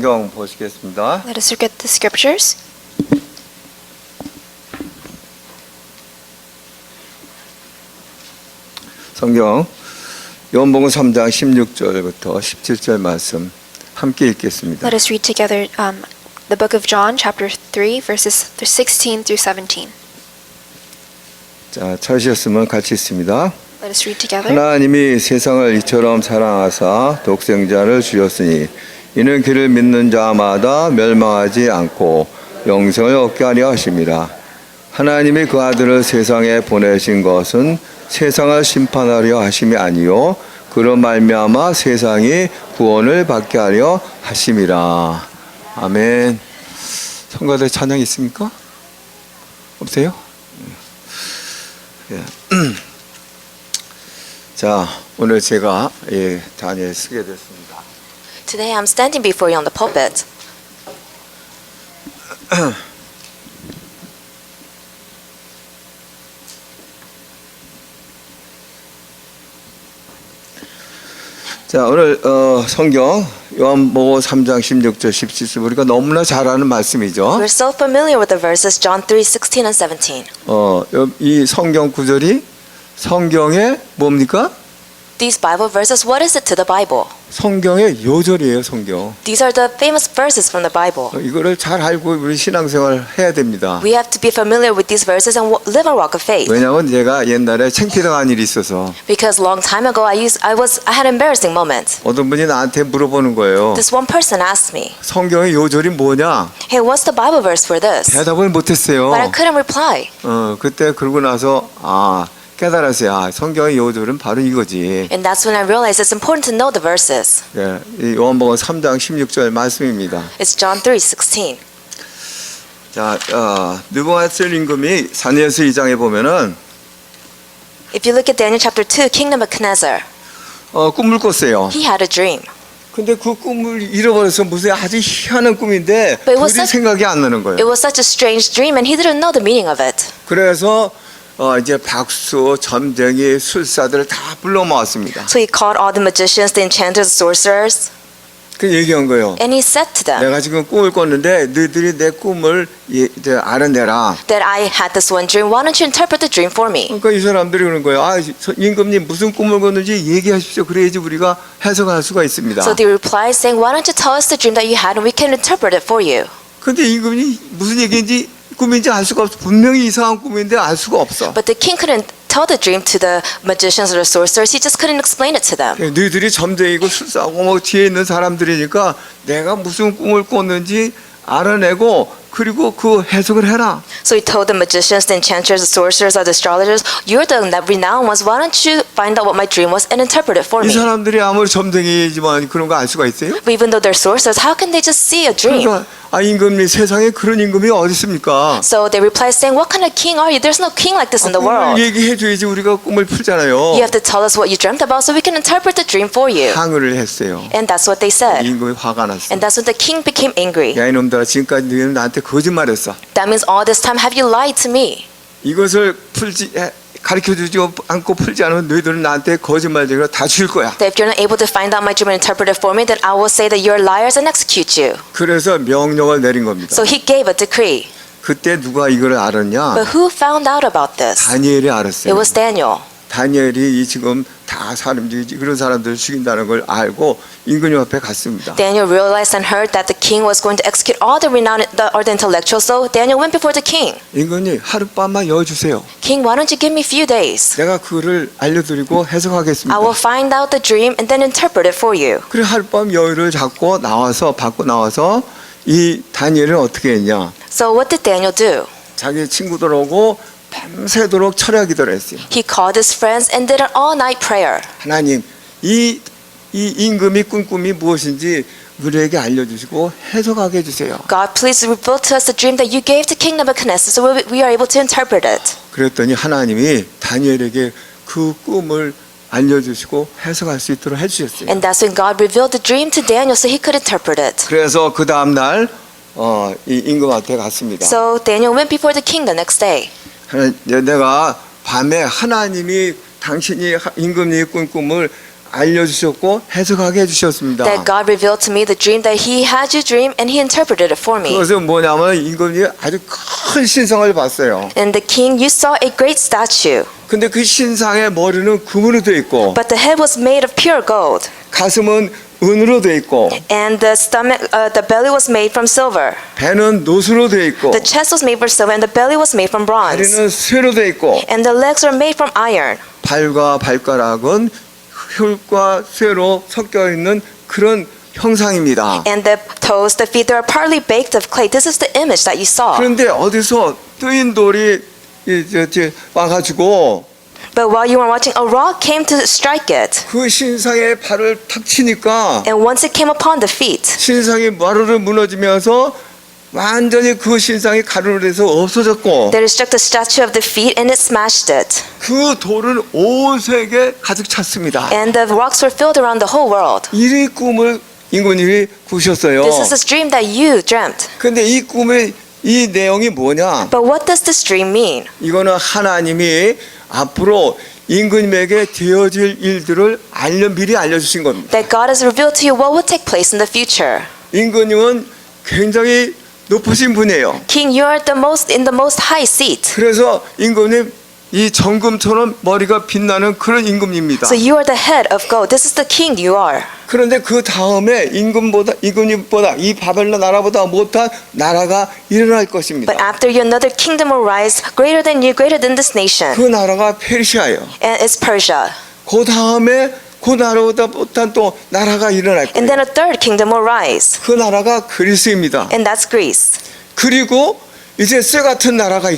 성경 보시겠습니다. Let us look at the scriptures. 성경 요한복음 3장 16절부터 17절 말씀 함께 읽겠습니다. Let us read together the book of John, chapter 3, verses 16 through 17. 자, 찾으셨으면 같이 읽습니다. Let us read together. 하나님이 세상을 이처럼 사랑하사 독생자를 주셨으니 이는 그를 믿는 자마다 멸망하지 않고 영생을 얻게 하려 하심이라. 하나님이 그 아들을 세상에 보내신 것은 세상을 심판하려 하심이 아니요 그로 말미암아 세상이 구원을 받게 하려 하심이라. 아멘. 성가대 찬양 있습니까? 없어요? 예. 자, 오늘 제가 단에 쓰게 됐습니다. Today I'm standing before you on the pulpit. 자, 오늘 성경 요한복음 3장 16절 17절 우리가 너무나 잘 아는 말씀이죠. We're so familiar with the verses John 3:16 and 17. 이 성경 구절이 성경의 뭡니까? These Bible verses, what is it to the Bible? 성경의 요절이에요, 성경. These are the famous verses from the Bible. 이거를 잘 알고 우리 신앙생활 해야 됩니다. We have to be familiar with these verses and live our walk of faith. 왜냐하면 제가 옛날에 창피당한 일이 있어서 Because long time ago I had an embarrassing moment. 어떤 분이 나한테 물어보는 거예요. This one person asked me, 성경의 요절이 뭐냐? "Hey, what's the Bible verse for this?" 대답을 못했어요. But I couldn't reply. 그때 그러고 나서 깨달았어요. 성경의 요절은 바로 이거지. And that's when I realized it's important to know the verses. 예, 이 요한복음 3장 16절 말씀입니다. It's John 3:16. 자, 느부갓네살 임금이 다니엘서 2장에 보면은 If you look at Daniel chapter 2, King Nebuchadnezzar, 꿈을 꿨어요. he had a dream. 근데 그 꿈을 잃어버려서 무슨 아주 희한한 꿈인데 But it was 도저히 생각이 안 나는 거예요. It was such a strange dream and he didn't know the meaning of it. 그래서 이제 박수, 점쟁이, 술사들을 다 불러 모았습니다. So he called all the magicians, the enchanters, the sorcerers, 그 얘기한 거예요. and he said to them 내가 지금 꿈을 꿨는데 너희들이 내 꿈을 이제 알아내라. that I had this one dream. Why don't you interpret the dream for me? 그러니까 이 사람들이 그러는 거예요. 임금님 무슨 꿈을 꿨는지 얘기하십시오. 그래야지 우리가 해석할 수가 있습니다. So they replied saying, "Why don't you tell us the dream that you had and we can interpret it for you?" 근데 임금이 무슨 얘기인지 꿈인지 알 수가 없어. 분명히 이상한 꿈인데 알 수가 없어. But the king couldn't tell the dream to the magicians or the sorcerers. He just couldn't explain it to them. 너희들이 점쟁이고 술사하고 뭐 뒤에 있는 사람들이니까 내가 무슨 꿈을 꿨는지 알아내고 그리고 그 해석을 해라. So he told the magicians, the enchanters, the sorcerers, or the astrologers, "You're the renowned ones. Why don't you find out what my dream was and interpret it for 이 me?" 사람들이 아무리 점쟁이지만 그런 거 알 수가 있어요? But even though they're sorcerers, how can they just see a dream? 그러니까 임금님 세상에 그런 임금이 어디 있습니까? So they replied saying, "What kind of king are you? There's no king like this in the world. 얘기해 줘야지 우리가 꿈을 풀잖아요. You have to tell us what you dreamt about so we can interpret the dream for you." 항의를 했어요. And that's what they said. 임금이 화가 났어. And that's when the king became angry. 야 이놈들아 지금까지 너희는 나한테 거짓말했어. That means all this time have you lied to me? 이것을 가르쳐주지 않고 풀지 않으면 너희들은 나한테 거짓말쟁이로 다 죽일 거야. That if you're not able to find out my dream and interpret it for me, then I will say that you're liars and execute you. 그래서 명령을 내린 겁니다. So he gave a decree. 그때 누가 이걸 알았냐? But who found out about this? 다니엘이 알았어요. It was Daniel. 다니엘이 이 지금 다 그런 사람들을 죽인다는 걸 알고 임금님 앞에 갔습니다. Daniel realized and heard that the king was going to execute all the renowned or the intellectuals, so Daniel went before the king. 임금님 하룻밤만 여주세요. King, why don't you give me a few days? 내가 그를 알려드리고 해석하겠습니다. I will find out the dream and then interpret it for you. 그래 하룻밤 여유를 받고 나와서 이 다니엘은 어떻게 했냐? So what did Daniel do? 자기 친구들하고 밤새도록 철야 기도를 했어요. He called his friends and did an all-night prayer. 하나님, 이 임금이 꾼 꿈이 무엇인지 우리에게 알려주시고 해석하게 해주세요. God, please reveal to us the dream that you gave to King Nebuchadnezzar so we are able to interpret it. 그랬더니 하나님이 다니엘에게 그 꿈을 알려주시고 해석할 수 있도록 해주셨어요. And that's when God revealed the dream to Daniel so he could interpret it. 그래서 그 다음 날 이 임금한테 갔습니다. So Daniel went before the king the next day. 내가 밤에 하나님이 당신이 임금님이 꾼 꿈을 알려주셨고 해석하게 해주셨습니다. That God revealed to me the dream that He had you dream, and He interpreted it for me. 그것은 뭐냐면 임금이 아주 큰 신상을 봤어요. And the king, you saw a great statue, 근데 그 신상의 머리는 금으로 되어 있고 but the head was made of pure gold, 가슴은 은으로 되어 있고 and the stomach, the belly was made from silver. 배는 노수로 되어 있고 The chest was made from silver, and the belly was made from bronze, 다리는 쇠로 되어 있고 and the legs were made from iron. 발과 발가락은 흙과 쇠로 섞여 있는 그런 형상입니다. And the toes, the feet, they are partly baked of clay. This is the image that you saw. 그런데 어디서 뜨인 돌이 와가지고 But while you were watching, a rock came to strike it. 그 신상의 발을 탁 치니까 And once it came upon the feet, 신상이 마루를 무너지면서 완전히 그 신상이 가루로 돼서 없어졌고 they struck the statue of the feet and it smashed it. 그 돌은 온 세계에 가득 찼습니다. And the rocks were filled around the whole world. 이 꿈을 임금님이 꾸셨어요. This is this dream that you dreamt. 근데 이 꿈의 이 내용이 뭐냐? But what does this dream mean? 이거는 하나님이 앞으로 임금님에게 되어질 일들을 미리 알려주신 겁니다. That God has revealed to you what will take place in the future. 임금님은 굉장히 높으신 분이에요. King, you are in the most high seat. 그래서 임금님 이 정금처럼 머리가 빛나는 그런 임금입니다. So you are the head of gold. This is the king you are. 그런데 그 다음에 임금님보다 이 바벨론 나라보다 못한 나라가 일어날 것입니다. But after you, another kingdom will rise greater than you, greater than this nation. 그 나라가 페르시아예요. And it's Persia. 그 다음에 그 나라보다 못한 또 나라가 일어날 And 거예요. then a third kingdom will rise. 그 나라가 그리스입니다. And that's Greece. 그리고 이제 쇠 같은 나라가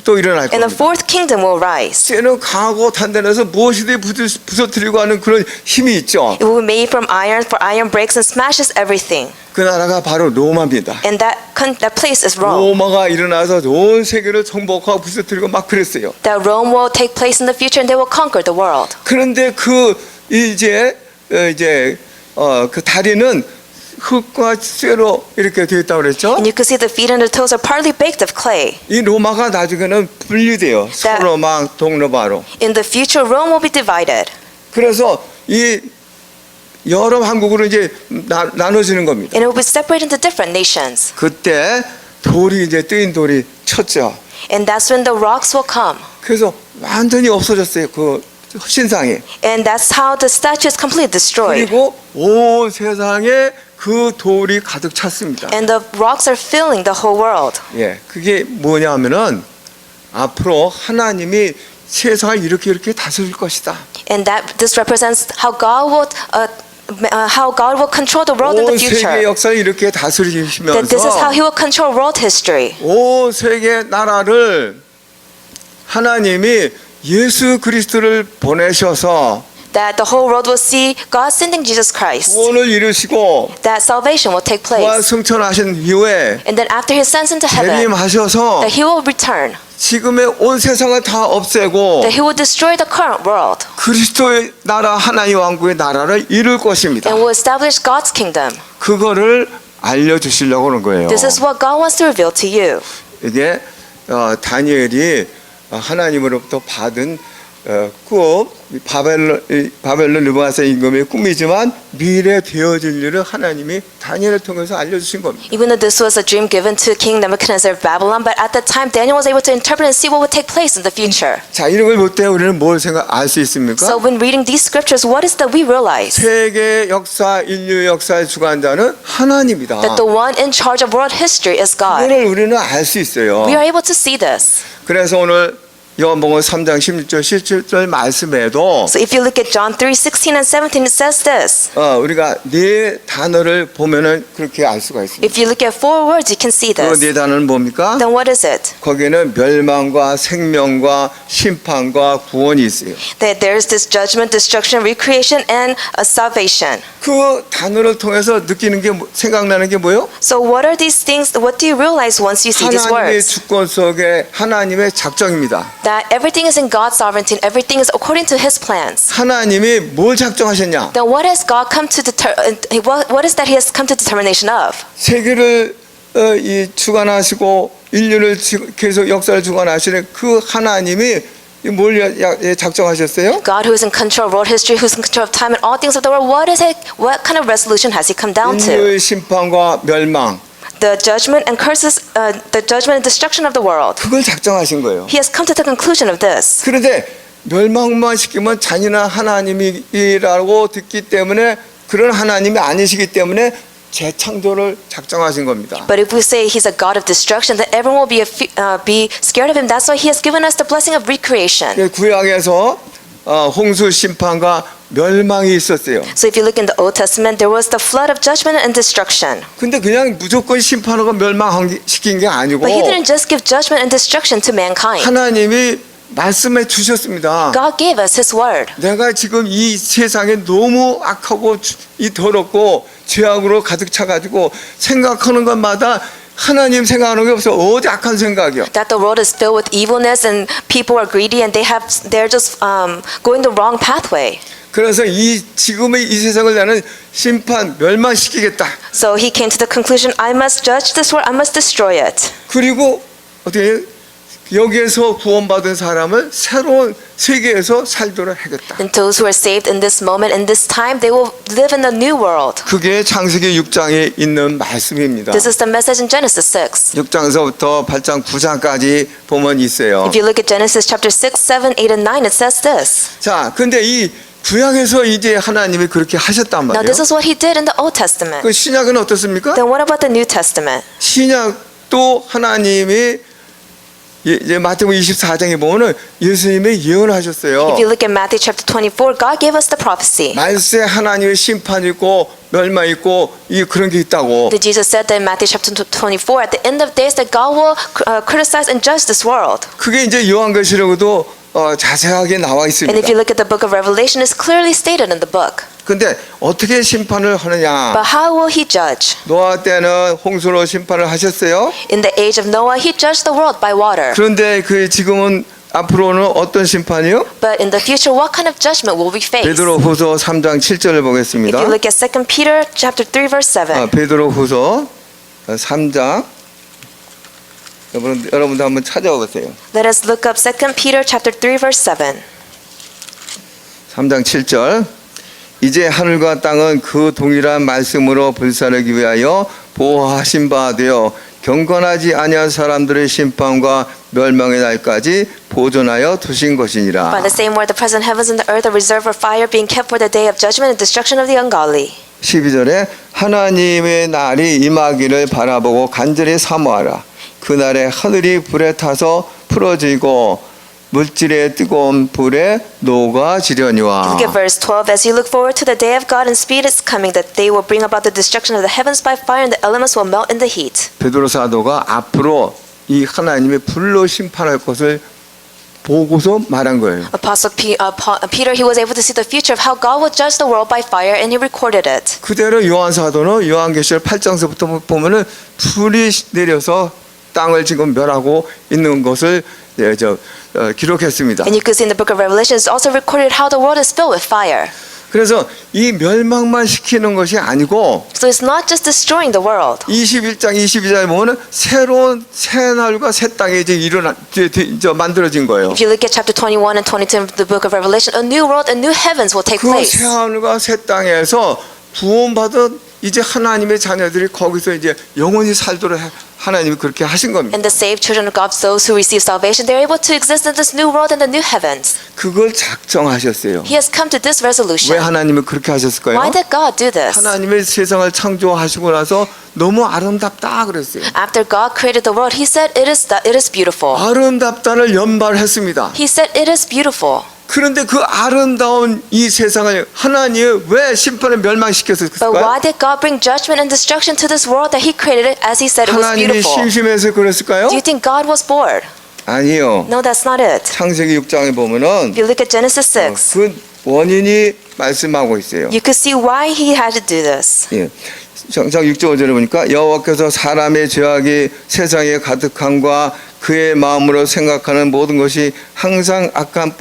또 일어날 And the 겁니다. fourth kingdom will rise. 쇠는 강하고 단단해서 무엇이든 부서뜨리고 하는 그런 힘이 있죠. It will be made from iron, for iron breaks and smashes everything. 그 나라가 바로 로마입니다. And that place is Rome. 로마가 일어나서 온 세계를 정복하고 부서뜨리고 막 그랬어요. That Rome will take place in the future and they will conquer the world. 그런데 그 다리는 흙과 쇠로 이렇게 되어 있다고 그랬죠. And you can see the feet and the toes are partly baked of clay. 이 로마가 나중에는 분리돼요. 서로망 동로바로. In the future, Rome will be divided. 그래서 이 여러 왕국으로 이제 나눠지는 겁니다. And it will be separated into different nations. 그때 돌이 이제 뜨인 돌이 쳤죠. And that's when the rocks will come. 그래서 완전히 없어졌어요. 그 신상이. And that's how the statue is completely destroyed. 그리고 온 세상에 그 돌이 가득 찼습니다. And the rocks are filling the whole world. 예, 그게 뭐냐면은 앞으로 하나님이 세상을 이렇게 다스릴 것이다. And that this represents how God will control the world in the 온 세계 future. 역사를 이렇게 That this is how 다스리시면서 He will control world history. 온 세계 나라를 하나님이 예수 그리스도를 보내셔서 That the whole world will see God sending Jesus Christ. 구원을 이루시고 That salvation will take 부활 place. 승천하신 이후에 And then after He ascends into heaven, 재림하셔서 that He will return. 지금의 온 세상을 다 없애고 That He will destroy the current world. 그리스도의 나라 하나님 왕국의 나라를 이룰 것입니다. And will establish God's kingdom. 그거를 알려주시려고 하는 거예요. This is what God wants to reveal to you. 이게 다니엘이 하나님으로부터 받은 꿈, 바벨론 느부갓네살 임금의 꿈이지만 미래 되어질 일을 하나님이 다니엘을 통해서 알려주신 겁니다. Even though this was a dream given to King Nebuchadnezzar of Babylon, but at that time Daniel was able to interpret and see what would take place in the future. 자, 이런 걸 볼 때 우리는 뭘 알 수 있습니까? So when reading these scriptures, what is that we realize? 세계 역사, 인류 역사의 주관자는 하나님이다. That the one in charge of world history is God. 그걸 우리는 알 수 있어요. We are able to see this. 그래서 오늘 요한복음 3장 16절 17절 말씀에도 So if you look at John 3:16 and 17, it says this. 우리가 네 단어를 보면은 그렇게 알 수가 있습니다. If you look at 4 words, you can see 그 this. 네 단어는 뭡니까? Then what is it? 거기에는 멸망과 생명과 심판과 구원이 있어요. That there is this judgment, destruction, recreation, and salvation. 그 단어를 통해서 느끼는 게 생각나는 게 뭐예요? So what are these things? What do you realize once you see these 하나님의 words? 주권 속에 하나님의 작정입니다. That everything is in God's sovereignty and everything is according to His plans. 하나님이 뭘 작정하셨냐? Then what has God come to what is that He has come to determination of? 세계를 주관하시고 인류를 계속 역사를 주관하시는 그 하나님이 뭘 작정하셨어요? God, who is in control of world history, who is in control of time and all things of the world, what kind of resolution has He come down to? 인류의 심판과 멸망. The judgment and curses, the judgment and destruction of the world. 그걸 작정하신 거예요. He has come to the conclusion of this. 그런데 멸망만 시키면 잔인한 하나님이라고 듣기 때문에 그런 하나님이 아니시기 때문에 재창조를 작정하신 겁니다. But if we say He's a God of destruction, then everyone will be scared of Him. That's why He has given us the blessing of recreation. 구약에서 홍수 심판과 멸망이 있었어요. So if you look in the Old Testament, there was the flood of judgment and destruction. 근데 그냥 무조건 심판하고 멸망시킨 게 아니고 But He didn't just give judgment and destruction to mankind. 하나님이 말씀해 주셨습니다. God gave us His word. 내가 지금 이 세상에 너무 악하고 이 더럽고 죄악으로 가득 차가지고 생각하는 것마다 하나님 생각하는 게 없어. 어디 악한 생각이요. That the world is filled with evilness and people are greedy and they're just going the wrong pathway. 그래서 지금의 이 세상을 나는 심판 멸망시키겠다. So He came to the conclusion, I must judge this world, I must destroy it. 그리고 어떻게 여기에서 구원받은 사람을 새로운 세계에서 살도록 하겠다. And those who are saved in this moment, in this time, they will live in a new world. 그게 창세기 6장에 있는 말씀입니다. This is the message in Genesis 6. 6장서부터 8장 9장까지 보면 있어요. If you look at Genesis chapter 6, 7, 8, and 9, it says this. 자, 근데 이 구약에서 이제 하나님이 그렇게 하셨단 Now 말이에요. this is what He did in the Old Testament. 그 신약은 어떻습니까? Then what about the New Testament? 신약도 하나님이 이제 마태복음 24장에 보면은 예수님이 예언하셨어요. If you look at Matthew chapter 24, God gave us the prophecy. 말세 하나님의 심판이 있고 멸망이 있고 그런 게 있다고. That Jesus said that in Matthew chapter 24, at the end of days, that God will criticize and judge this world. 그게 이제 요한계시록에도 자세하게 나와 And 있습니다. if you look at the book of Revelation, it's clearly stated in the book. 근데 어떻게 심판을 하느냐? But how will He judge? 노아 때는 홍수로 심판을 하셨어요. In the age of Noah, He judged the world by water. 그런데 지금은 앞으로는 어떤 심판이요? But in the future, what kind of judgment will we face? 베드로후서 3장 7절을 보겠습니다. If you look at 2 Peter chapter 3, verse 7. 베드로후서 3장 여러분도 한번 찾아보세요. Let us look up 2 Peter chapter 3, verse 7. 3장 7절. 이제 하늘과 땅은 그 동일한 말씀으로 불사르기 위하여 보호하신 바 되어 경건하지 아니한 사람들의 심판과 멸망의 날까지 보존하여 두신 것이니라. By the same word, the present heavens and the earth are reserved for fire, being kept for the day of judgment and destruction of the ungodly. 12절에 하나님의 날이 임하기를 바라보고 간절히 사모하라. 그날에 하늘이 불에 타서 풀어지고 물질의 뜨거운 불에 녹아지려니와. Look at verse 12. As you look forward to the day of God and speed is coming, that they will bring about the destruction of the heavens by fire, and the elements will melt in the heat. 베드로 사도가 앞으로 이 하나님의 불로 심판할 것을 보고서 말한 거예요. Apostle Peter, he was able to see the future of how God will judge the world by fire, and he recorded it. 그대로 요한 사도는 요한계시록 8장서부터 보면은 불이 내려서 땅을 지금 멸하고 있는 것을 기록했습니다. And you can see in the book of Revelation, it's also recorded how the world is filled with fire. 그래서 이 멸망만 시키는 것이 아니고 So it's not just destroying the world. 21장 22절에 보면은 새로운 새날과 새 땅이 이제 만들어진 거예요. If you look at chapter 21 and 22 of the book of Revelation, a new world and new heavens will take 그 place. 새하늘과 새 땅에서 구원받은 이제 하나님의 자녀들이 거기서 이제 영원히 살도록 하나님이 그렇게 하신 겁니다. And the saved children of God, those who receive salvation, they're able to exist in this new world and the new heavens. 그걸 작정하셨어요. He has come to this 왜 resolution. 하나님이 그렇게 하셨을까요? Why did God do this? 하나님의 세상을 창조하시고 나서 너무 아름답다 그랬어요. After God created the world, He said, it is beautiful. 아름답다를 연발했습니다. He said, it is beautiful. 그런데 그 아름다운 이 세상을 하나님이 왜 심판을 But 멸망시켰을까요? why did God bring judgment and destruction to this world that He created it as He said it was 하나님이 beautiful? 심심해서 그랬을까요? Do you think God was bored? 아니요. No, that's not it. 창세기 6장에 보면은 If you look at Genesis 6, 그 원인이 말씀하고 있어요. you could see why He had to do this. 예. 정작 6절 5절에 보니까 여호와께서 사람의 죄악이 세상에 가득함과 그의 마음으로 생각하는 모든 것이 항상 악한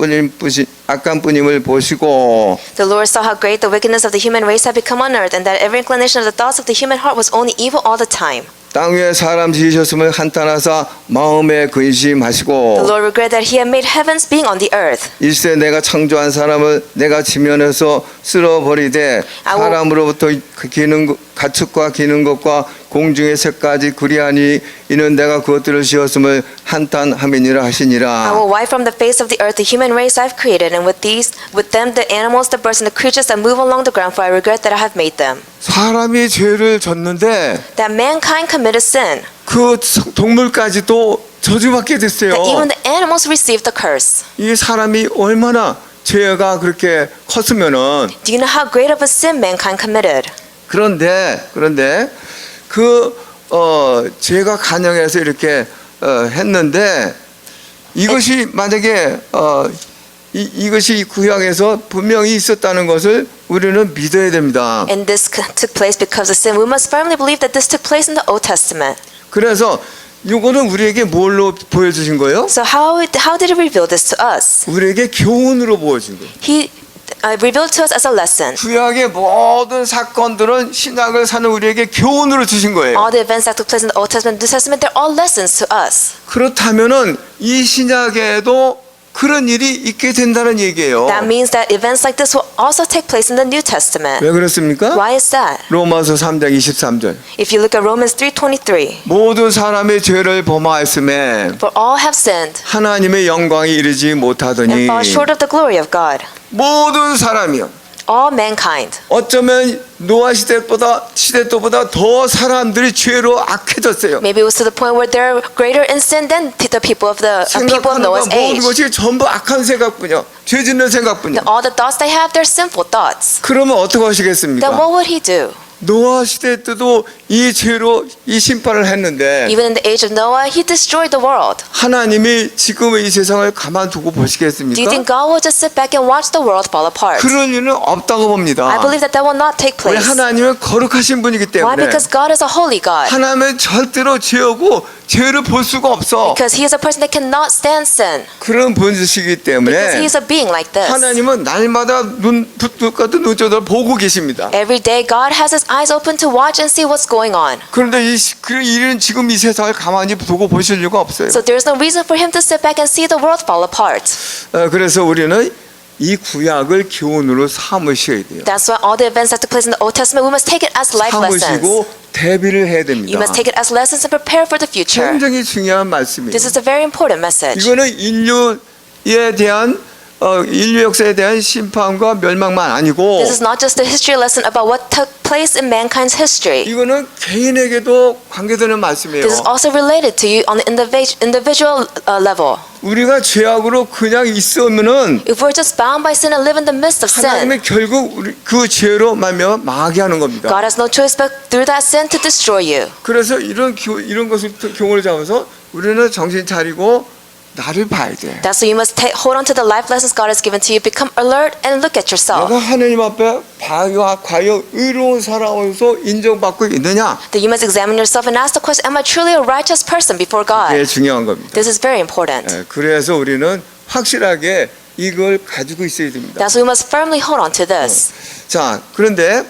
뿐임을 보시고 The Lord saw how great the wickedness of the human race had become on earth, and that every inclination of the thoughts of the human heart was only evil all the time. 땅 위에 사람 지으셨음을 한탄하사 마음에 The 근심하시고 Lord regretted that he had made heavens being on the earth. 일세 내가 창조한 사람을 내가 지면에서 쓸어버리되 I will- 사람으로부터 기는 가축과 기는 것과 공중의 새까지 그리하니 이는 내가 그것들을 지었음을 한탄함이니라 I 하시니라. will wipe from the face of the earth the human race I have created, and with them the animals, the birds, and the creatures that move along the ground, for I regret that I have made them. 사람이 죄를 졌는데 That mankind committed sin, 그 동물까지도 저주받게 됐어요. that even the animals received the curse. 이 사람이 얼마나 죄가 그렇게 컸으면은 Do you know how great of a sin mankind committed? 그런데 죄가 간영해서 이렇게 했는데 이것이 만약에 이것이 구약에서 분명히 있었다는 것을 우리는 믿어야 됩니다. And this took place because of sin. We must firmly believe that this took place in the Old Testament. 그래서 이거는 우리에게 뭘로 보여주신 거예요? So how did he reveal this to us? 우리에게 교훈으로 보여준 거예요. He revealed to us as a lesson. 구약의 모든 사건들은 신약을 사는 우리에게 교훈으로 주신 거예요. All the events that took place in the Old Testament and New Testament, they're all lessons to us. 그렇다면은 이 신약에도 그런 일이 있게 된다는 얘기예요. That means that events like this will also take place in the New Testament. 왜 그렇습니까? Why is that? 로마서 3장 23절. If you look at Romans 3:23, 모든 사람의 죄를 범하였음에 for all have sinned 하나님의 영광이 이르지 and 못하더니 fall short of the glory of God. 모든 사람이요. All mankind. 어쩌면 노아 시대 때보다 더 사람들이 죄로 악해졌어요. Maybe it was to the point where they're greater in sin than the people of 생각하는 Noah's 모든 age. 것이 전부 악한 생각뿐이야. 죄 짓는 생각뿐이야. All the thoughts they have, they're sinful thoughts. 그러면 어떻게 Then 하시겠습니까? what would he do? 노아 시대 때도 이 죄로 이 심판을 했는데 Even in the age of Noah, he destroyed the world. 하나님이 지금의 이 세상을 가만두고 Do you 보시겠습니까? think God will just sit back and watch the world fall apart? 그럴 일은 없다고 봅니다. I believe that will not take 왜 place. 하나님은 거룩하신 분이기 Why? 때문에 Because God is a holy God. 하나님은 절대로 죄하고 죄를 볼 수가 없어. Because he is a person that cannot stand sin. 그런 분이시기 Because he 때문에 is a being like this. 하나님은 날마다 눈 같은 눈조절 보고 계십니다. Every day God has his eyes open to watch and see what's going on. 그런데 그 일은 지금 이 세상을 가만히 두고 보실 이유가 없어요. So there's no reason for him to sit back and see the world fall apart. 그래서 우리는 이 구약을 교훈으로 삼으셔야 돼요. That's why all the events that took place in the Old Testament, we must take it as life lessons. 삼으시고 대비를 해야 You 됩니다. must take it as lessons and prepare for the future. 굉장히 중요한 말씀이에요. This is a very important message. 이거는 인류에 대한 인류 역사에 대한 심판과 멸망만 아니고 This is not just a history lesson about what took place in mankind's history. 이거는 개인에게도 관계되는 말씀이에요. This is also related to you on the individual level. 우리가 죄악으로 그냥 있으면은 If we're just bound by sin and live in the midst of sin, 하나님은 결국 그 죄로 말미암아 망하게 하는 겁니다. God has no choice but through that sin to destroy you. 그래서 이런 것을 교훈을 잡아서 우리는 정신 차리고 나를 봐야 돼. That's why you must hold on to the life lessons God has given to you. Become alert and look at yourself. 내가 하나님 앞에 과연 의로운 사람으로서 인정받고 있느냐? That you must examine yourself and ask the question, am I truly a righteous person before 이게 God? 중요한 겁니다. This is very important. 그래서 우리는 확실하게 이걸 가지고 있어야 됩니다. That's why we must firmly hold on to this. 자, 그런데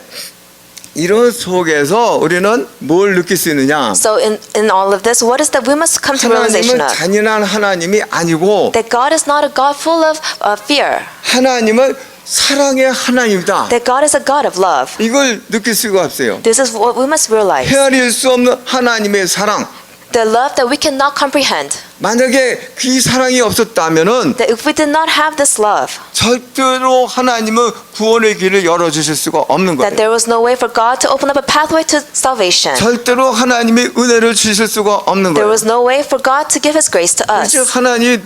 이런 속에서 우리는 뭘 느낄 수 있느냐? So in all of this, what is that we must come to realization 하나님은 of? 잔인한 하나님이 아니고 That God is not a God full of fear. 하나님은 사랑의 하나님이다. That God is a God of love. 이걸 느낄 수가 없어요. This is what we must realize. 헤아릴 수 없는 하나님의 사랑. The love that we cannot comprehend. 만약에 그 사랑이 없었다면은 That if we did not have this love, 절대로 하나님은 구원의 길을 열어주실 수가 없는 that 거예요. there was no way for God to open up a pathway to salvation. 절대로 하나님이 은혜를 주실 수가 없는 There 거예요. was no way for God to give His grace to us. 즉 하나님이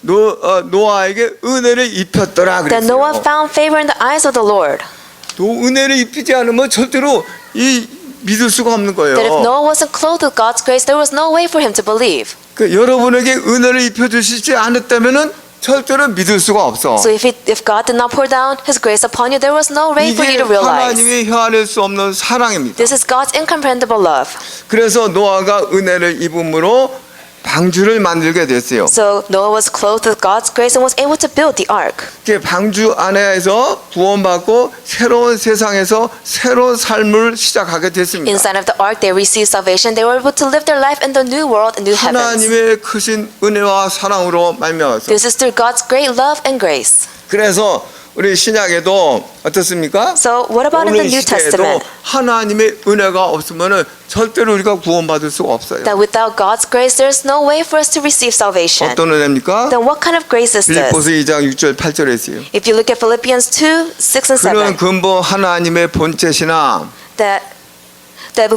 노아에게 은혜를 입혔더라 That Noah 그랬어요. found favor in the eyes of the Lord. 또 은혜를 입히지 않으면 절대로 믿을 수가 없는 거예요. That if Noah wasn't clothed with God's grace, there was no way for him to believe. 그 여러분에게 은혜를 입혀 주시지 않았다면은 절대로 믿을 수가 없어. So if God did not pour down His grace upon you, there was no way for 이게 you to realize. 하나님이 헤아릴 수 없는 사랑입니다. This is God's incomprehensible love. 그래서 노아가 은혜를 입음으로 방주를 만들게 됐어요. So Noah was clothed with God's grace and was able to build the ark. 이렇게 방주 안에서 구원받고 새로운 세상에서 새로운 삶을 시작하게 됐습니다. Inside of the ark, they received salvation. They were able to live their life in the new world and new heavens. 하나님의 크신 은혜와 사랑으로 말미암아서. This is through God's great love and grace. 그래서 우리 신약에도 어떻습니까? So what about in the 오늘 New 시대에도 Testament? 하나님의 은혜가 없으면은 절대로 우리가 구원받을 수가 없어요. That without God's grace, there's no way for us to receive salvation. 어떤 은혜입니까? Then what kind of grace is this? 빌립보서 2장 6절 8절에 있어요. If you look at Philippians 2, 6 and 7, 그는 근본 하나님의 본체시나 that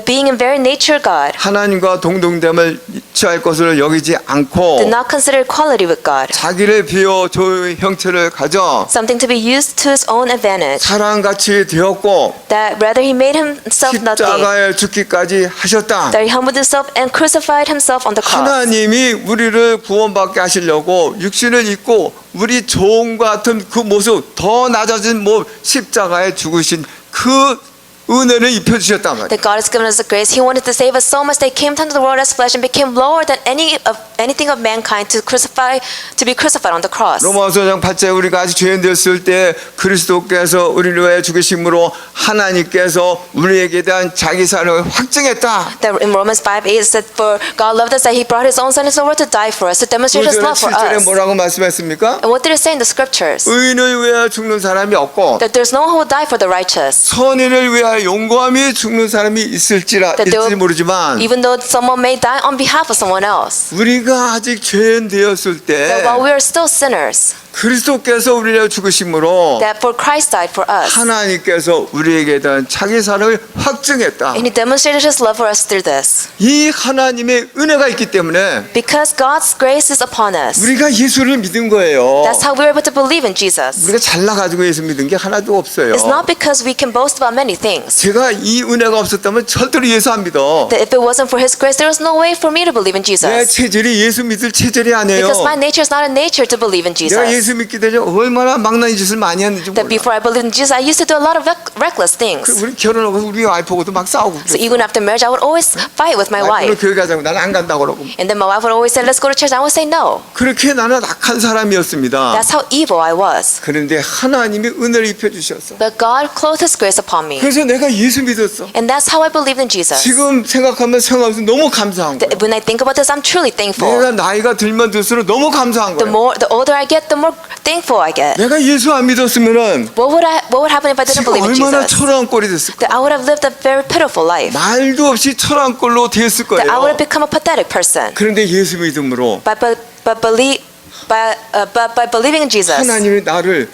being in very nature God, 하나님과 동등됨을 취할 것을 여기지 did 않고 not consider equality with God 자기를 비워 조의 형체를 가져 something to be used to his own advantage. 사람같이 되었고 That rather he made himself nothing. 십자가에 죽기까지 하셨다. That he humbled himself and crucified himself on the cross. 하나님이 우리를 구원받게 하시려고 육신을 입고 우리 종과 같은 그 모습 더 낮아진 몸 십자가에 죽으신 그 은혜를 입혀주셨단 말이에요. That God has given us the grace. He wanted to save us so much that he came down to the world as flesh and became lower than anything of mankind to be crucified on the cross. 로마서 5장 8절에 우리가 아직 죄인 되었을 때 그리스도께서 우리를 위해 죽으심으로 하나님께서 우리에게 대한 자기 사랑을 확증했다. That in Romans 5:8 it said, "For God loved us that He brought His own Son into the world to die for us, to demonstrate His love for 7절에 us." 뭐라고 말씀했습니까? And what did it say in the scriptures? 의인을 위하여 죽는 사람이 없고 That there's no one who will die for the righteous. 선인을 위하여 용감히 죽는 사람이 있을지 모르지만 Even though someone may die on behalf of someone else. 우리가 아직 죄인 되었을 That 때 while we are still sinners, 그리스도께서 우리를 죽으심으로 that for Christ died for us. 하나님께서 우리에게 대한 자기 사랑을 확증했다. And He demonstrated His love for us through this. 이 하나님의 은혜가 있기 때문에 Because God's grace is upon us. 우리가 예수를 믿은 거예요. That's how we are able to believe in Jesus. 우리가 잘나가지고 예수 믿은 게 하나도 없어요. It's not because we can boast about many things. 제가 이 은혜가 없었다면 절대로 예수 안 믿어. That if it wasn't for His grace, there was no way for me to believe in 내 Jesus. 체질이 예수 믿을 체질이 아니에요. Because my nature is not a nature to believe in 내가 Jesus. 예수 믿기 전에 얼마나 망나니 짓을 많이 했는지 That 몰라. before I believed in Jesus, I used to do a lot of reckless things. 우리 결혼하고 우리 와이프하고도 막 싸우고 So 그랬어. even after marriage, I would always fight with my 와이프는 wife. 교회 가자고 나는 안 간다고 그러고. And then my wife would always say, "Let's go to church." I would say no. 그렇게 나는 악한 사람이었습니다. That's how evil I was. 그런데 하나님이 은혜를 입혀주셨어. But God clothed His grace upon me. 그래서 내가 예수 믿었어. And that's how I believed in Jesus. 지금 생각하면 너무 감사한 거야. When I think about this, I'm truly thankful. 내가 나이가 들면 들수록 너무 감사한 거야. The older I get, the more thankful I get. 내가 예수 안 믿었으면은 What would happen if I didn't 지금 believe in 얼마나 Jesus? 초라한 꼴이 됐을까. That I would have lived a very pitiful life. 말도 없이 초라한 꼴로 됐을 That I would have 거예요. become a pathetic person. 그런데 예수 믿음으로 By believing in Jesus, 하나님이 나를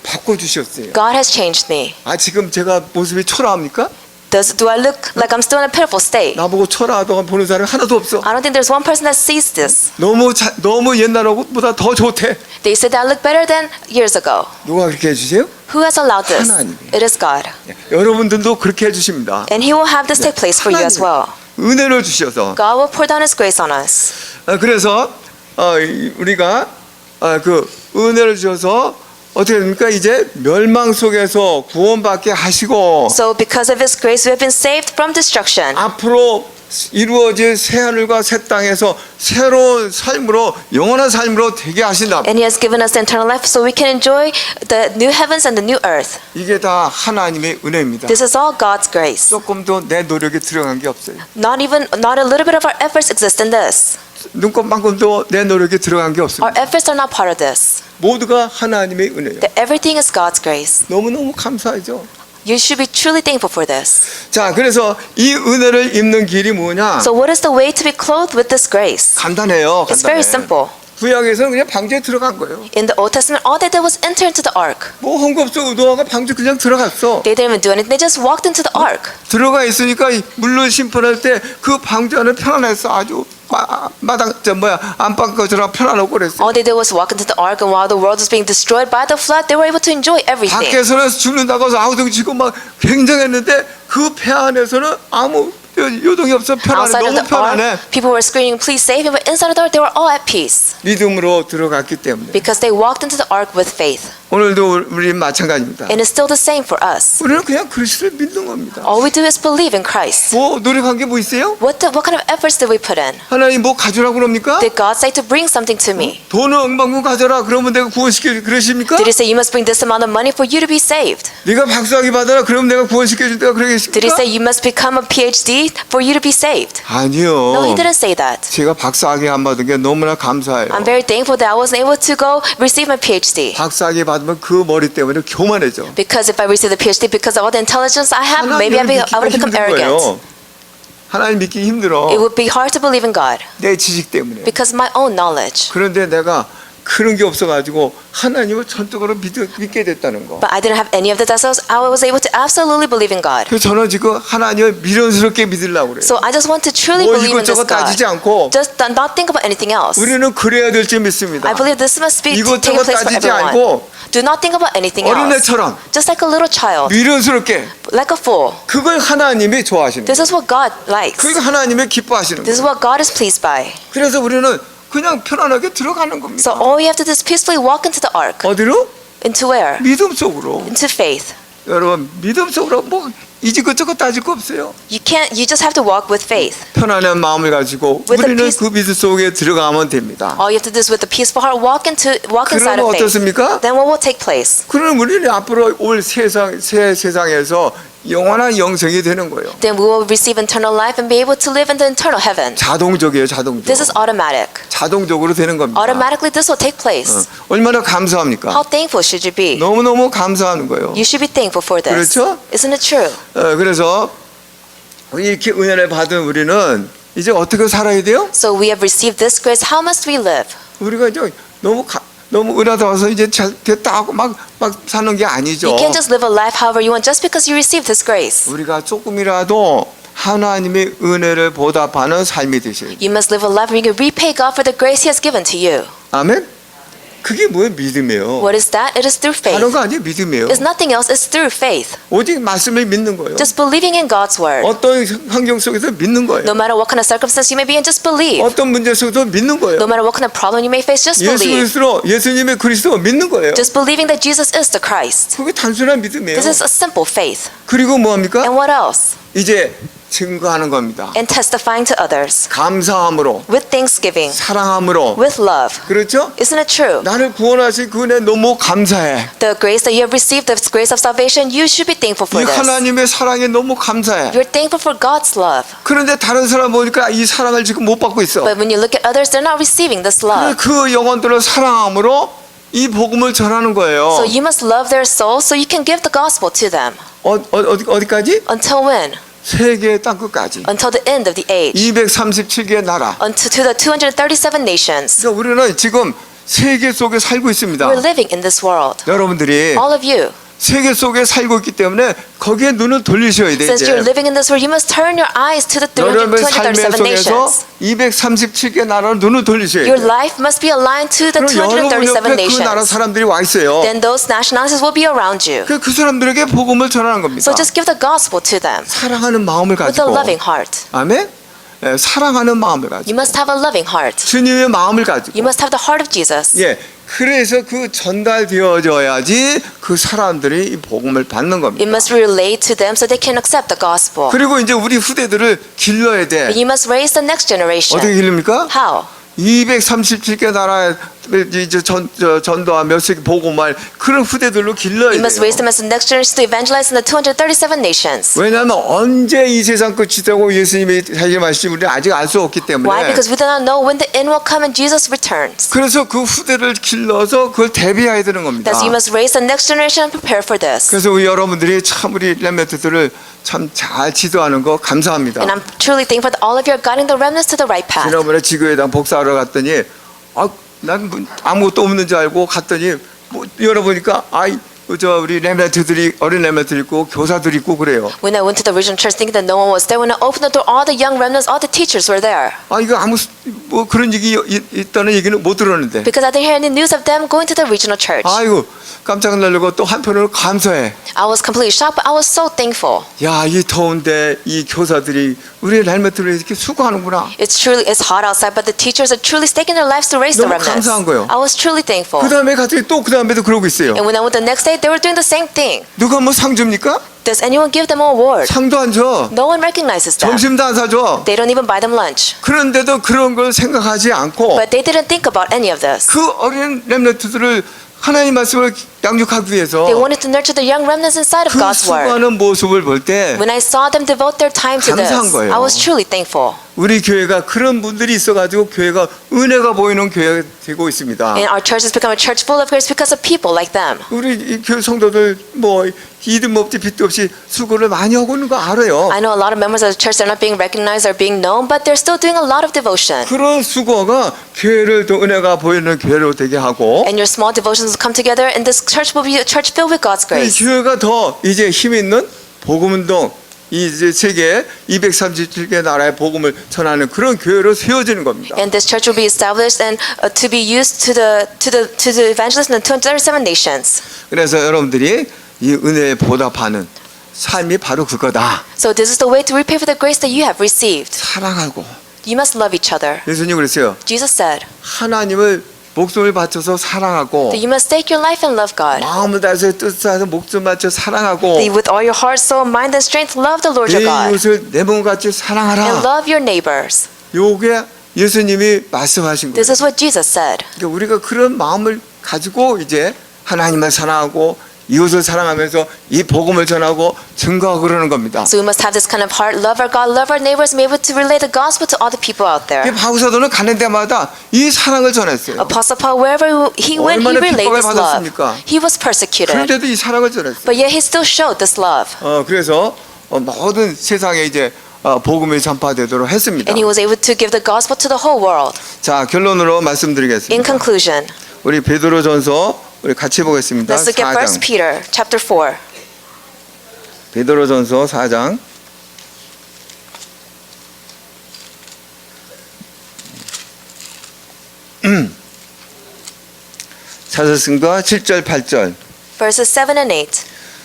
바꿔주셨어요. God has changed me. 지금 제가 모습이 초라합니까? Do I look like I'm still in a pitiful state? 나보고 초라하다고 보는 사람이 하나도 없어. I don't think there's one person that sees this. 너무 옛날보다 더 좋대. They say that I look better than years ago. 누가 그렇게 해주세요? Who has allowed this? 하나님이. It is God. 여러분들도 그렇게 해주십니다. And He will have this take place for you as well. 은혜를 주셔서. God will pour down His grace on us. 그래서 우리가 그 은혜를 주셔서 어떻게 됩니까? 이제 멸망 속에서 구원받게 하시고 So because of His grace, we have been saved from destruction. 앞으로 이루어질 새 하늘과 새 땅에서 새로운 삶으로 영원한 삶으로 되게 하신다. And He has given us eternal life so we can enjoy the new heavens and the new earth. 이게 다 하나님의 은혜입니다. This is all God's grace. 조금도 내 노력에 들어간 게 없어요. Not a little bit of our efforts exist in this. 눈곱만큼도 내 노력에 들어간 게 Our 없습니다. efforts are not part of this. 모두가 하나님의 은혜예요. That everything is God's grace. 너무너무 감사하죠. You should be truly thankful for this. 자, 그래서 이 은혜를 입는 길이 뭐냐? So what is the way to be clothed with this grace? 간단해요. It's very 간단해. simple. 구약에서는 그냥 방주에 들어간 거예요. In the Old Testament, all they did was enter into the ark. 뭐 헝겊도 노아가 방주 그냥 들어갔어. They didn't even do anything. They just walked into the ark. 들어가 있으니까 물론 심판할 때 그 방주 안에 편안했어. 아주 안방거처럼 편안하고 그랬어. All they did was walk into the ark, and while the world was being destroyed by the flood, they were able to enjoy everything. 밖에서는 죽는다고 해서 아우성치고 막 굉장했는데 그 배 안에서는 아무 요동이 없어. 편안해. Outside of 너무 the 편안해. ark, people were screaming, "Please save me!" But inside of the ark, they were all at peace 믿음으로 들어갔기 때문에. because they walked into the ark with faith. 오늘도 우리 마찬가지입니다. And it's still the same for us. 우리는 그냥 그리스도를 믿는 겁니다. All we do is believe in Christ. 뭐 노력한 게 뭐 있어요? What kind of efforts did we put in? 하나님 뭐 가져라고 그럽니까? Did God say to bring something to me? 돈을 억만큼 가져라 그러면 내가 구원시켜 그러십니까? Did He say you must bring this amount of money for you to be saved? 네가 박사학위 받아라 그러면 내가 구원시켜 줄 때가 Did He 그러겠습니까? say you must become a PhD for you to be saved? 아니요. No, He didn't say that. 제가 박사학위 안 받은 게 너무나 감사해요. I'm very thankful that I wasn't able to go receive my PhD. 박사학위 받으면 그 머리 때문에 교만해져. Because if I receive the PhD, because of all the intelligence I have, maybe I would become 힘든 arrogant. 거예요. 하나님 믿기 힘들어. It would be hard to believe in God 내 지식 때문에. because of my own knowledge. 그런데 내가 그런 게 없어가지고 하나님을 전적으로 믿게 됐다는 거. But I didn't have any of the details. I was able to absolutely believe in God. 그래서 저는 지금 하나님을 미련스럽게 믿으려고 그래요. So I just want to truly 뭐 believe in this 이것저것 God. 따지지 않고 Just not think about anything else. 우리는 그래야 될 줄 믿습니다. I believe this must be 이것저것 taking place for 따지지 everyone. 않고 Do not think about anything else. 어린애처럼 Just like a little child, 미련스럽게 like a fool. 그걸 하나님이 좋아하시는 거예요. This is what God likes. 그러니까 하나님이 기뻐하시는 This is 거예요. what God is pleased by. 그래서 우리는 그냥 편안하게 들어가는 겁니다. So all you have to do is peacefully walk into the ark. 어디로? Into where? 믿음 속으로. Into faith. 여러분 믿음 속으로 뭐 이것저것 따질 거 없어요. You just have to walk with faith. 편안한 마음을 가지고 With a 우리는 peace- 그 믿음 속에 들어가면 됩니다. All you have to do is with a peaceful heart walk inside 그러면 of faith. 어떻습니까? Then what will take place? 그러면 우리는 앞으로 올 새 세상에서 영원한 영생이 되는 거예요. Then we will receive eternal life and be able to live in the eternal heaven. 자동적이에요, 자동적. This is automatic. 자동적으로 되는 겁니다. Automatically this will take place. 얼마나 감사합니까? How thankful should you be? 너무너무 감사하는 거예요. You should be thankful for this. 그렇죠? Isn't it true? 그래서 이렇게 은혜를 받은 우리는 이제 어떻게 살아야 돼요? So we have received this grace. How must we live? 우리가 이제 너무 은혜다 와서 이제 잘 됐다 하고 막 사는 게 아니죠. You can't just live a life however you want just because you received this grace. 우리가 조금이라도 하나님의 은혜를 보답하는 삶이 되셔야 돼요. You must live a life where you can repay God for the grace He has given to you. 아멘? 그게 뭐예요? 믿음이에요. What is that? It is through 다른 faith. 거 아니에요? 믿음이에요. It's nothing else. It's through faith. 오직 말씀을 믿는 거예요. Just believing in God's word. 어떤 환경 속에서 믿는 거예요. No matter what kind of circumstance you may be in, just believe. 어떤 문제 속에서 믿는 거예요. No matter what kind of problem you may face, just believe. 예수님의 그리스도 믿는 거예요. Just believing that Jesus is the Christ. 그게 단순한 믿음이에요. This is a simple faith. 그리고 뭐합니까? And what else? 이제 증거하는 겁니다. And testifying to others. 감사함으로, With thanksgiving. 사랑함으로. With love. 그렇죠? Isn't it true? 나를 구원하신 그 은혜 너무 감사해. The grace that you have received, the grace of salvation, you should be thankful 이 for this. 하나님의 사랑에 너무 감사해. You're thankful for God's love. 그런데 다른 사람 보니까 이 사랑을 지금 못 받고 있어. But when you look at others, they're not receiving this love. 그 영혼들을 사랑함으로 이 복음을 전하는 거예요. So you must love their souls so you can give the gospel to them. 어디까지? Until when? 세계 땅 끝까지. Until the end of the age. 237개 나라. Until to the 237 nations. 그러니까 우리는 지금 세계 속에 살고 있습니다. We're living in this world. 여러분들이 All of you. 세계 속에 살고 있기 때문에 거기에 눈을 돌리셔야 돼. Since 이제. you're living in this world, you must turn your eyes to the 여러분의 삶의 237 속에서 nations. 237개 나라로 눈을 돌리셔야 Your 돼요. life must be aligned to the 그럼 여러분 237 옆에 그 나라 nations. 사람들이 와 있어요. Then those nationalities will be around you. 그 사람들에게 복음을 전하는 겁니다. So just give the gospel to them 사랑하는 마음을 with a 가지고. loving heart. 아멘. 예, 사랑하는 마음을 가지고. You must have a loving heart. 주님의 마음을 가지고. You must have the heart of Jesus. 예. 그래서 그 전달되어져야지 그 사람들이 이 복음을 받는 겁니다. It must relate to them so they can accept the gospel. 그리고 이제 우리 후대들을 길러야 돼. You must raise the next generation. 어떻게 길릅니까? How? 237개 나라에 이제 전도와 몇십 복음할 그런 후대들로 길러야 You must 돼요. raise them as the next generation to evangelize in the 237 nations. 왜냐하면 언제 이 세상 끝이 되고 예수님이 다시 마시지 우리는 아직 알 수 없기 Why? 때문에 Because we do not know when the end will come and Jesus returns. 그래서 그 후대를 길러서 그걸 대비해야 되는 겁니다. Thus, you must raise the next generation and prepare for this. 그래서 우리 여러분들이 참 우리 렘넌트들을 참 잘 지도하는 거 감사합니다. And I'm truly thankful that all of you are guiding the remnants to the right path. 지난번에 지교회당 복사하러 갔더니 난 아무것도 없는 줄 알고 갔더니 열어보니까 우리 렘넌트들이 어린 렘넌트들 있고 교사들 있고 그래요. When I went to the original church thinking that no one was there, when I opened the door, all the young remnants, all the teachers were there. 이거 그런 얘기 있다는 얘기는 못 들었는데. Because I didn't hear any news of them going to the regional church. 아이고 깜짝 놀라고 또 한편으로 감사해. I was completely shocked, but I was so thankful. 야, 이 더운데 이 교사들이 우리 렘넌트를 이렇게 수고하는구나. It's hot outside, but the teachers are truly staking their lives to raise the 너무 remnants. 감사한 거예요. I was truly thankful. 그 다음에 갔더니 또 그 다음에도 그러고 있어요. And when I went the next day, they were doing the same thing. 누가 뭐 상 줍니까? Does anyone give them an award? 상도 안 줘. No one recognizes them. 점심도 안 사줘. They don't even buy them lunch. 그런데도 그런 걸 생각하지 않고 But they didn't think about any of this. 그 어린 렘넌트들을 하나님 말씀을 양육하기 위해서 They wanted to nurture the young remnants inside of 그 God's word. 수고하는 모습을 볼 때 When I saw them devote their time to this, 감사한 거예요. I was truly thankful. 우리 교회가 그런 분들이 있어가지고 교회가 은혜가 보이는 교회가 되고 있습니다. And our church has become a church full of grace because of people like them. 우리 이 교회 성도들 뭐 이름 없지 빚도 없이 수고를 많이 하고 있는 거 알아요. I know a lot of members of the church, they're not being recognized or being known, but they're still doing a lot of devotion. 그런 수고가 교회를 더 은혜가 보이는 교회로 되게 하고 And your small devotions will come together, and this church will be a church filled with God's 이 grace. 교회가 더 이제 힘 있는 복음운동 이제 세계 237개 나라의 복음을 전하는 그런 교회로 세워지는 겁니다. And this church will be established and to be used to the evangelists in the 237 nations. 그래서 여러분들이 이 은혜에 보답하는 삶이 바로 그거다. So this is the way to repay for the grace that you have received. 사랑하고 You must love each other. 예수님 그랬어요. Jesus said 하나님을 목숨을 바쳐서 사랑하고 that you must stake your life and love God. 마음을 다해서 뜻을 다해서 목숨 바쳐 사랑하고 That with all your heart, soul, mind, and strength, love the Lord 내 your God. 이웃을 내 몸같이 And 사랑하라. love your neighbors. 요게 예수님이 말씀하신 거예요. This is what Jesus said. 그러니까 우리가 그런 마음을 가지고 이제 하나님을 사랑하고 이웃을 사랑하면서 이 복음을 전하고 증거하고 그러는 겁니다. So we must have this kind of heart, love our God, love our neighbors, and be able to relay the gospel to all the people out there. 바울 사도는 가는 데마다 이 사랑을 전했어요. Apostle Paul, wherever he went, he 얼마나 relayed 핍박을 this love. 받았습니까? He was persecuted, 그런데도 이 사랑을 전했어요. but yet he still showed this love. 그래서 모든 세상에 이제 복음이 전파되도록 했습니다. And he was able to give the gospel to the whole world. 자, 결론으로 In 말씀드리겠습니다. conclusion, 우리 베드로전서 우리 같이 보겠습니다. let's look at 1 4장. Peter chapter 4. 베드로전서 4장. 찾았습니까? 7절 8절. Verses 7 and 8.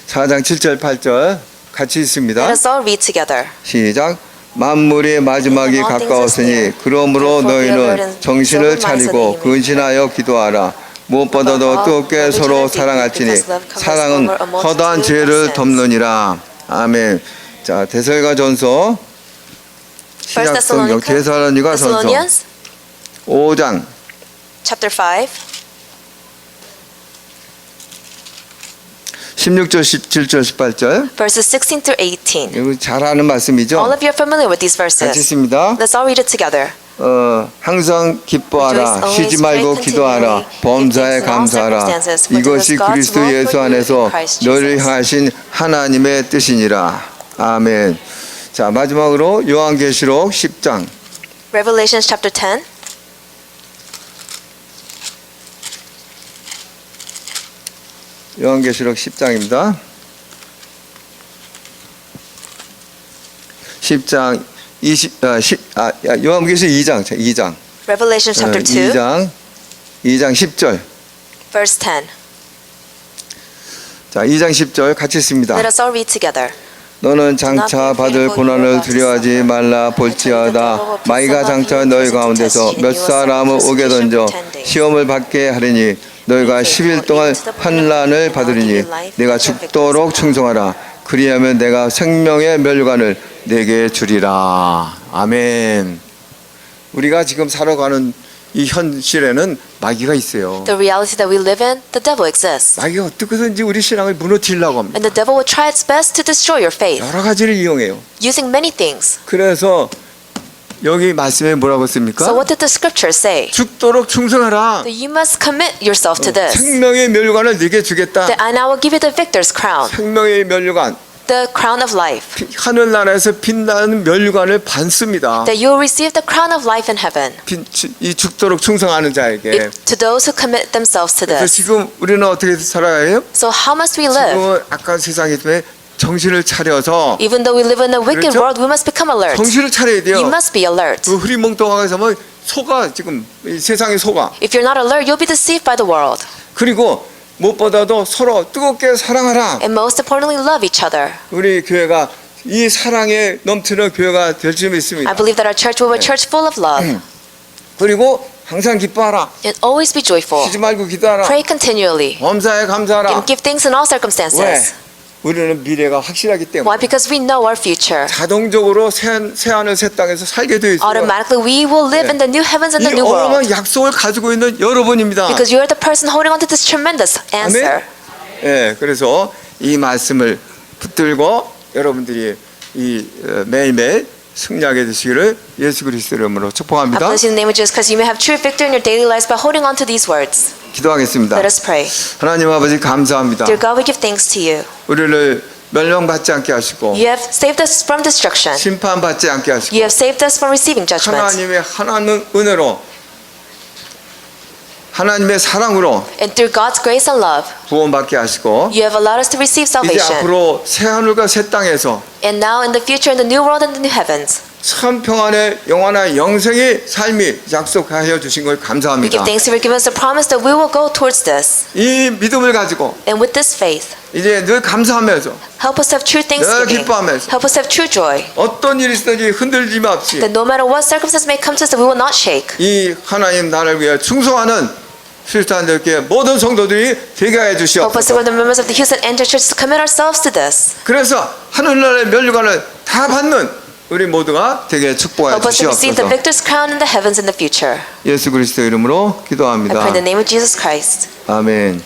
4장 7절 8절 같이 있습니다. Let us all read together. 시작. 만물의 마지막이 가까웠으니 그러므로 너희는 정신을 차리고 근신하여 기도하라. 무엇보다도 뜨겁게 서로 사랑할지니 사랑은 허다한 죄를 덮느니라. 아멘. 자, 데살로니가전서 First 신약성경 데살로니가전서 Thessalonians 5장 chapter 5. 16절 17절 18절. Verses 16 through 18. 이거 잘 아는 말씀이죠. All of you are familiar with these 같이 verses. 있습니다. Let's all read it together. 항상 기뻐하라. 쉬지 말고 기도하라. 범사에 감사하라. 이것이 그리스도 예수 안에서 너를 향하신 하나님의 뜻이니라. 아멘. 자, 마지막으로 요한계시록 10장. Revelations chapter 10. 요한계시록 10장입니다. 10장 20 요한계시록 2장 2장. Revelation chapter 2, 2장 10절. verse 10. 자, 2장 10절 같이 있습니다. Let us all read together. 너는 장차 받을 고난을 두려워하지 말라. 볼지어다 마귀가 장차 너희 가운데서 몇 사람을 오게 던져 시험을 받게 하리니 너희가 10일 동안 환난을 받으리니 내가 죽도록 충성하라. 그리하면 내가 생명의 멸관을 내게 주리라. 아멘. 우리가 지금 살아가는 이 현실에는 마귀가 있어요. The reality that we live in, the devil exists. 마귀가 어떻게든지 우리 신앙을 무너뜨리려고 합니다. And the devil will try its best to destroy your faith, 여러 가지를 이용해요. using many things. 그래서 여기 말씀에 뭐라고 씁니까? So what did the scripture say? 죽도록 충성하라. That you must commit yourself to this. 생명의 멸관을 네게 주겠다. That I now will give you the victor's crown, 생명의 멸관. the crown of life. 하늘나라에서 빛나는 멸관을 받습니다. That you will receive the crown of life in heaven. 이 죽도록 충성하는 자에게. To those who commit themselves to 그래서 this. 지금 우리는 어떻게 살아가요? So how must we live? 지금 아까 세상에 때문에 정신을 차려서 Even though we live in a wicked 그렇죠? world, we must become alert. 정신을 차려야 돼요. You must be alert. 그 흐리멍텅하게 면 속아 지금 이 세상에 속아. If you're not alert, you'll be deceived by the world. 그리고 무엇보다도 서로 뜨겁게 사랑하라. And most importantly, love each other. 우리 교회가 이 사랑에 넘치는 교회가 될 줄 믿습니다. I believe that our church will be a church full of love. 그리고 항상 기뻐하라. And always be joyful. 쉬지 말고 기도하라. Pray continually. 범사에 감사하라. And give thanks in all 왜? circumstances. 우리는 미래가 확실하기 때문에 Why? Because we know our future. 자동적으로 새 하늘 새 땅에서 살게 되어 있어요. Automatically, we will live in the new heavens and the 이 new world. 어마어마한 약속을 가지고 있는 여러분입니다. Because you are the person holding on to this tremendous answer. 예, 그래서 이 말씀을 붙들고 여러분들이 이 매일매일 승리하게 되시기를 예수 그리스도 이름으로 I 축복합니다. bless you in the name of Jesus because you may have true victory in your daily lives by holding on to these words. 기도하겠습니다. Let us pray. 하나님 아버지 감사합니다. Dear God, we give thanks to you. 우리를 멸망받지 않게 하시고 You have saved us from destruction. 심판받지 않게 하시고 You have saved us from receiving judgment. 하나님의 하나님 은혜로 하나님의 사랑으로 And through God's grace and love, 구원받게 하시고 you have allowed us to receive 이제 salvation. 앞으로 새 하늘과 새 땅에서 And now in the future, in the new world and the new heavens, 참 평안의 영원한 영생의 삶이 약속하여 주신 걸 we give 감사합니다. thanks for giving us a promise that we will go towards this. 이 믿음을 가지고 And with this faith, 이제 늘 감사하면서 help us have true 늘 thanksgiving. 기뻐하면서 Help us have true joy. 어떤 일이 있든지 흔들림이 없이 That no matter what circumstance may come to us, that we will not shake. 이 하나님 나라를 위해 충성하는 크리스찬들께 모든 성도들이 되게 해 Help us 주시옵소서. with the members of the Houston Angel Church to commit ourselves to this. 그래서 하늘나라의 면류관을 다 받는 우리 모두가 되게 축복하여 Help us to receive the 주시옵소서. victor's crown in the heavens in the future. 예수 그리스도 이름으로 I 기도합니다. pray in the name of Jesus Christ. 아멘.